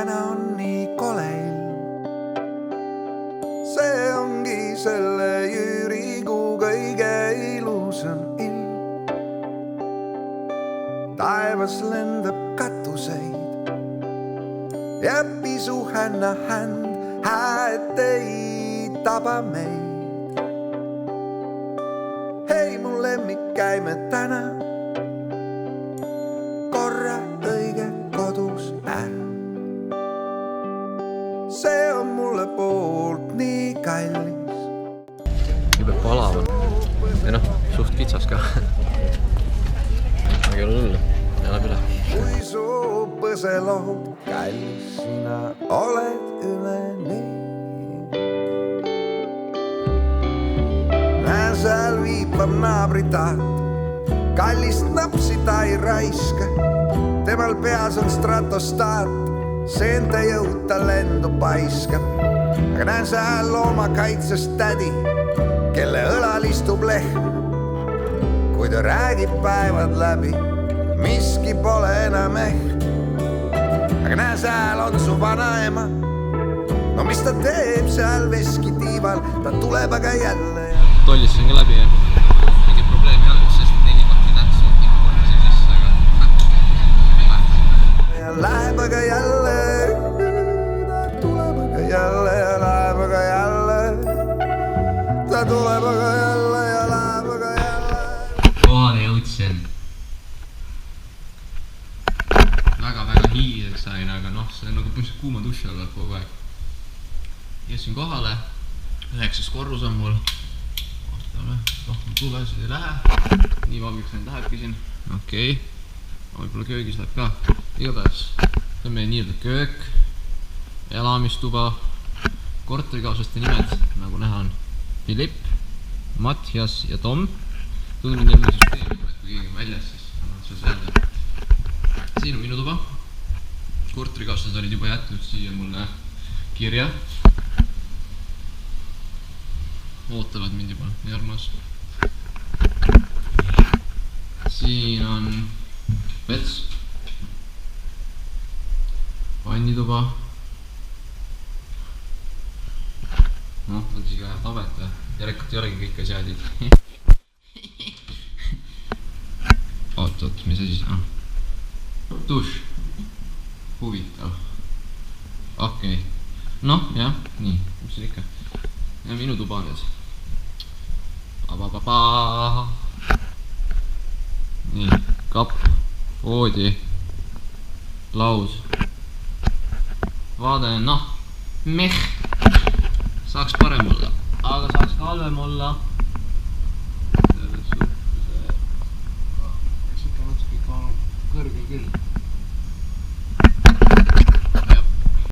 täna on nii kole ilm. See ongi selle Jüürikuu kõige ilusam ilm. Taevas lendab katuseid ja pisuhänna händ häät ei taba meid. Hei mu lemmik, käime täna korra õige kodus ära. See on mulle poolt nii kallis. Jube palav on. Ja noh, suht kitsas ka. Aga ei ole hullu, elab üle. Kui su põselohud kallis, sina oled üle nii. Näen seal viipab naabritaat, kallist napsi ta ei raiska. Temal peas on stratostaat, seente jõud ta lendu paiskab. Aga näen seal loomakaitses tädi, kelle õlal istub lehm. Kui ta räägib päevad läbi, miski pole enam ehk. Aga näen seal on su vanaema, no mis ta teeb seal veskitiival, ta tuleb aga jälle. Tollisin ka läbi ja mingi probleemi algus, sest 4 pakki tähtis on kinnikordasin sisse, aga ja läheb aga jälle, ta tuleb aga jälle ja läheb aga jälle, ta tuleb aga jälle ja läheb aga jälle. kohale jõudsin. Väga hiiliseks sain, aga noh, see on nagu põhimõtteliselt kuuma duši all kogu aeg. Jõudsin kohale, 9. korrus on mul. Rohkem tuvesid ei lähe. Nii valgeks neid lähebki siin. Okei. Võib-olla köögis läheb ka. Igatahes. See on meie nii-öelda köök. Elamistuba. Korterikaaslaste nimed, nagu näha on Philipp, Mattias ja Tom. Tundub neil mõni süsteem, et kui keegi on väljas, siis annavad seal öelda. Siin on minu tuba. Korterikaaslased olid juba jätnud siia mulle kirja. Ootavad mind juba, nii armas. Siin on vets, vannituba. Noh, on siis ka tabet või? Järelikult ei olegi kõik asjadid. Oot, mis see siis on? Duš. Huvitav. Okei. Noh, jah, nii, mis see ikka? Ja minu tuba nüüd. Nii, kapp, voodi, laud. Vaade, noh, meh. Saaks parem olla, aga saaks ka halvem olla.